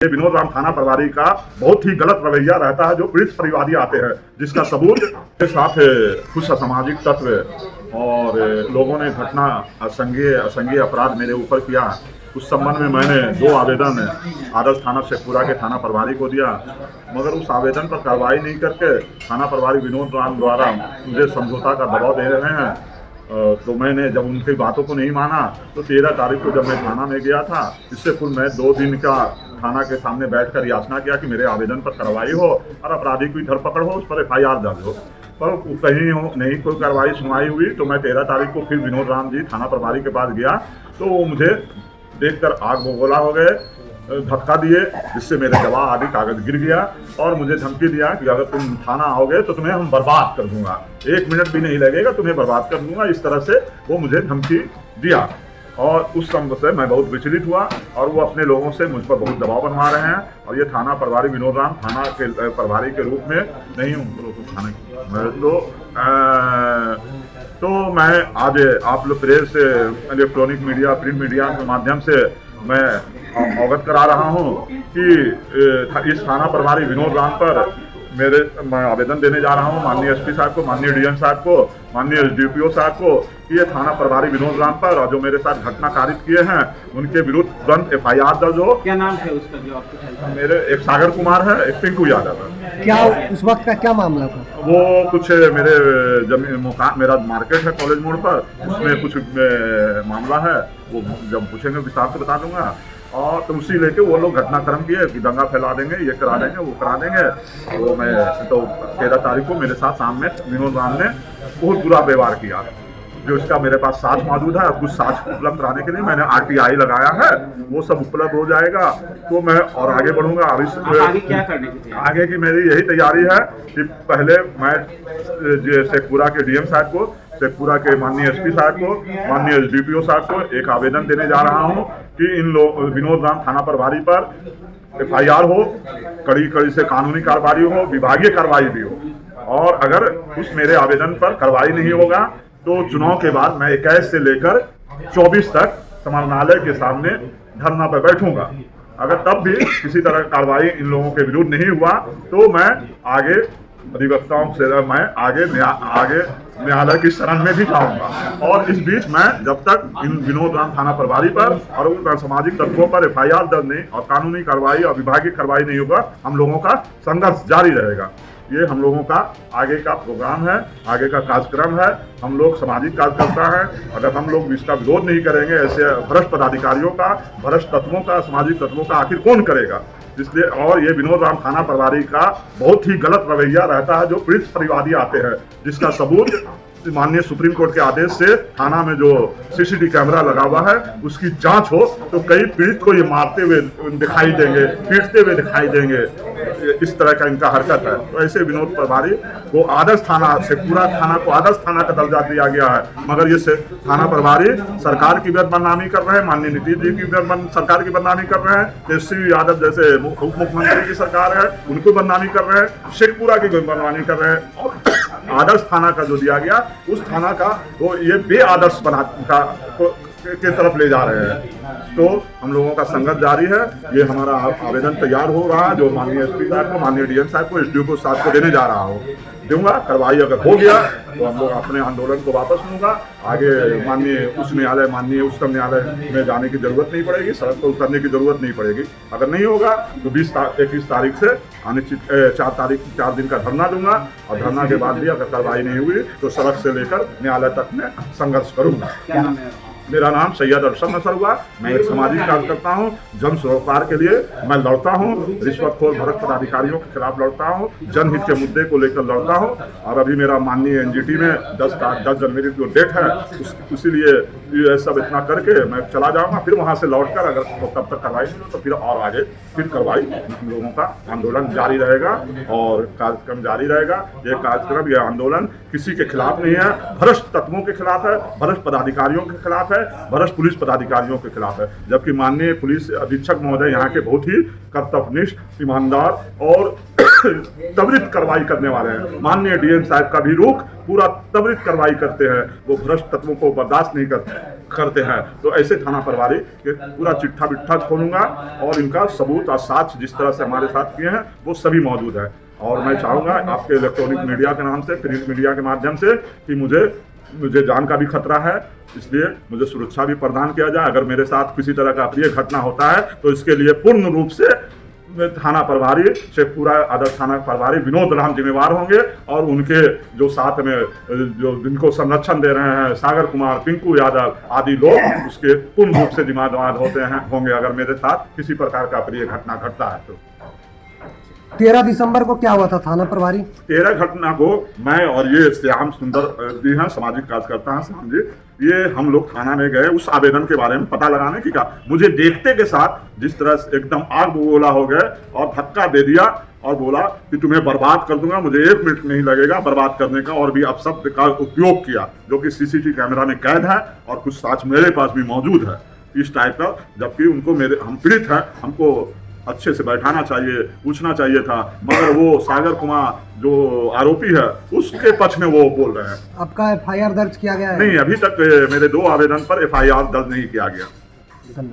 ये विनोद राम थाना प्रभारी का बहुत ही गलत रवैया रहता है जो पीड़ित परिवादी आते हैं, जिसका सबूत के साथ कुछ असामाजिक तत्व और लोगों ने घटना असंज्ञेय अपराध मेरे ऊपर किया। उस संबंध में मैंने 2 आवेदन आदर्श थाना शेखपुरा के थाना प्रभारी को दिया, मगर उस आवेदन पर कार्रवाई नहीं करके थाना प्रभारी विनोद राम द्वारा मुझे समझौता का दबाव दे रहे हैं। तो मैंने जब उनकी बातों को नहीं माना तो 13 तारीख को जब मैं थाना में गया था, इससे पूर्व मैं 2 दिन का थाना के सामने बैठकर याचना किया कि मेरे आवेदन पर कार्रवाई हो और अपराधी की धरपकड़ हो, उस पर FIR दर्ज हो, पर कहीं नहीं कोई कार्रवाई सुनवाई हुई। तो मैं 13 तारीख को फिर विनोद राम जी थाना प्रभारी के पास गया तो वो मुझे देखकर आग बबूला हो गए, धक्का दिए, जिससे मेरे गवाह आदि कागज गिर गया और मुझे धमकी दिया कि अगर तुम थाना आओगे तो तुम्हें हम बर्बाद कर दूंगा, 1 मिनट भी नहीं लगेगा, तुम्हें बर्बाद कर दूंगा। इस तरह से वो मुझे धमकी दिया और उस समय से मैं बहुत विचलित हुआ और वो अपने लोगों से मुझ पर बहुत दबाव बनवा रहे हैं। और ये थाना प्रभारी विनोद राम थाना के प्रभारी के रूप में नहीं हूँ, तो मैं आज आप लोग press, electronic media, print media के माध्यम से मैं अवगत करा रहा हूँ कि इस थाना प्रभारी विनोद राम पर मैं आवेदन देने जा रहा हूँ माननीय SP साहब को, माननीय DM साहब को, माननीय SDPO साहब को कि ये थाना प्रभारी विनोद राम पर और जो मेरे साथ घटना कारित किए हैं उनके विरुद्ध तुरंत FIR दर्ज हो। क्या नाम है उसका जो आपके? मेरे एक सागर कुमार है, एक पिंकू यादव है। क्या उस वक्त का क्या मामला था? वो कुछ मेरे जमीन मकान, मेरा मार्केट है कॉलेज मोड़ पर, उसमें कुछ मामला है, वो जब पूछेंगे विस्तार से बता दूंगा। और तो उसी लेके वो लोग घटनाक्रम किए कि दंगा फैला देंगे, ये करा देंगे, वो करा देंगे। तो मैं 13 तारीख को मेरे साथ सामने विनोद राम ने बहुत बुरा व्यवहार किया, जो इसका मेरे पास साक्ष्य मौजूद है। कुछ साक्ष्य उपलब्ध कराने के लिए मैंने RTI लगाया है, वो सब उपलब्ध हो जाएगा तो मैं और आगे बढ़ूंगा। अब इस आगे क्या करने की आगे की मेरी यही तैयारी है कि पहले मैं शेखपुरा के DM साहब को, शेखपुरा के माननीय SP साहब को, माननीय SDPO साहब को एक आवेदन देने जा रहा हूं कि इन लोग विनोद राम थाना प्रभारी पर FIR हो, कड़ी से कानूनी कार्रवाई हो, विभागीय कार्रवाई भी हो। और अगर उस मेरे आवेदन पर कार्रवाई नहीं होगा तो चुनाव के बाद मैं 21 से लेकर 24 तक समाहरणालय के सामने धरना पर बैठूंगा। अगर तब भी किसी तरह कार्रवाई इन लोगों के विरुद्ध नहीं हुआ तो मैं आगे अधिवक्ताओं से मैं आगे न्यायालय की शरण में भी जाऊंगा। और इस बीच मैं जब तक इन विनोद राम थाना प्रभारी पर और उन सामाजिक तत्वों पर FIR दर्ज नहीं और कानूनी कार्रवाई और विभागीय कार्रवाई नहीं होगा, हम लोगों का संघर्ष जारी रहेगा। ये हम लोगों का आगे का प्रोग्राम है, आगे का कार्यक्रम है। हम लोग सामाजिक कार्यकर्ता हैं, अगर हम लोग इसका विरोध नहीं करेंगे, ऐसे भ्रष्ट पदाधिकारियों का, भ्रष्ट तत्वों का, सामाजिक तत्वों का आखिर कौन करेगा? इसलिए और ये विनोद राम थाना प्रभारी का बहुत ही गलत रवैया रहता है जो पीड़ित परिवादी आते हैं, जिसका सबूत माननीय सुप्रीम कोर्ट के आदेश से थाना में जो CCTV कैमरा लगा हुआ है उसकी जांच हो तो कई पीड़ित को ये मारते हुए दिखाई देंगे, पीटते हुए दिखाई देंगे। इस तरह का इनका हरकत है। तो ऐसे विनोद प्रभारी को आदर्श थाना, शेखपुरा थाना को आदर्श थाना का दर्जा दिया गया है, मगर ये थाना प्रभारी सरकार की बदनामी कर रहे हैं, माननीय नीतीश जी की सरकार की बदनामी कर रहे हैं, तेजस्वी यादव जैसे उप मुख्यमंत्री की सरकार है उनको बदनामी कर रहे हैं, शेखपुरा की बदनामी कर रहे हैं। और आदर्श थाना का जो दिया गया उस थाना का वो ये बेआदर्श बना के तरफ ले जा रहे हैं। तो हम लोगों का संघर्ष जारी है। ये हमारा आवेदन तैयार हो रहा है जो माननीय SP साहब को, माननीय DM साहब को, SDPO साहब को देने जा रहा हूँ। दूंगा, कार्रवाई अगर हो गया तो हम लोग अपने आंदोलन को वापस लूंगा। आगे माननीय उच्च न्यायालय, माननीय उच्चतम न्यायालय में जाने की जरूरत नहीं पड़ेगी, सड़क पर उतरने की जरूरत नहीं पड़ेगी। अगर नहीं होगा तो 21 तारीख से अनिश्चित 4 दिन का धरना दूंगा और धरना के बाद भी अगर कार्रवाई नहीं हुई तो सड़क से लेकर न्यायालय तक में संघर्ष करूंगा। मेरा नाम सैयद अरशद नसर हुआ। मैं एक सामाजिक कार्यकर्ता हूँ, जन सरोकार के लिए मैं लड़ता हूँ, रिश्वतखोर भ्रष्ट पदाधिकारियों के खिलाफ लड़ता हूँ, जनहित के मुद्दे को लेकर लड़ता हूँ। और अभी मेरा माननीय NGT में 10 जनवरी जो डेट है इसीलिए ये सब इतना करके मैं चला जाऊँगा। फिर वहाँ से लौट कर अगर तब तक कार्रवाई नहीं हो तो फिर और आगे फिर कार्रवाई, हम लोगों का आंदोलन जारी रहेगा और कार्यक्रम जारी रहेगा। ये कार्यक्रम, ये आंदोलन किसी के खिलाफ नहीं है, भ्रष्ट तत्वों के खिलाफ है, भ्रष्ट पदाधिकारियों के खिलाफ है, भ्रष्ट पुलिस पदाधिकारियों के खिलाफ है। जबकि माननीय पुलिस अधीक्षक महोदय यहाँ के बहुत ही कर्तव्यनिष्ठ, ईमानदार और त्वरित कार्रवाई करने वाले हैं। माननीय DM साहब का भी रुख पूरा त्वरित कार्रवाई करते हैं, वो भ्रष्ट तत्वों को बर्दाश्त नहीं करते। करते हैं। तो ऐसे थाना प्रभारी के पूरा चिट्ठा बिट्ठा खोलूंगा और इनका सबूत और साक्ष्य जिस तरह से हमारे साथ किए हैं वो सभी मौजूद है। और मैं चाहूँगा आपके इलेक्ट्रॉनिक मीडिया के नाम से, प्रिंट मीडिया के माध्यम से, कि मुझे जान का भी खतरा है, इसलिए मुझे सुरक्षा भी प्रदान किया जाए। अगर मेरे साथ किसी तरह का अप्रिय घटना होता है तो इसके लिए पूर्ण रूप से थाना प्रभारी शेखपुरा आदर्श थाना प्रभारी विनोद राम जिम्मेवार होंगे और उनके जो साथ में जो जिनको संरक्षण दे रहे हैं सागर कुमार, पिंकू यादव आदि लोग उसके पूर्ण रूप से जिम्मेदार होंगे अगर मेरे साथ किसी प्रकार का अप्रिय घटना घटता है तो। 13 दिसंबर को क्या हुआ था थाना प्रभारी? 13 घटना को मैं और ये श्याम सुंदर जी हैं, सामाजिक कार्यकर्ता हैं श्याम जी, ये हम लोग थाना में गए उस आवेदन के बारे में पता लगाने की। कहा मुझे देखते के साथ जिस तरह से एकदम आग बबूला हो गए और धक्का दे दिया और बोला कि तुम्हें बर्बाद कर दूंगा, मुझे 1 मिनट नहीं लगेगा बर्बाद करने का, और भी अपशब्द का उपयोग किया जो कि सीसीटीवी कैमरा में कैद है और कुछ साक्ष्य मेरे पास भी मौजूद है इस टाइप का। जबकि उनको हम पीड़ित हैं, हमको अच्छे से बैठाना चाहिए, पूछना चाहिए था, मगर वो सागर कुमार जो आरोपी है उसके पक्ष में वो बोल रहे हैं। आपका FIR दर्ज किया गया है? नहीं, अभी तक मेरे 2 आवेदन पर FIR दर्ज नहीं किया गया। धन्यवाद।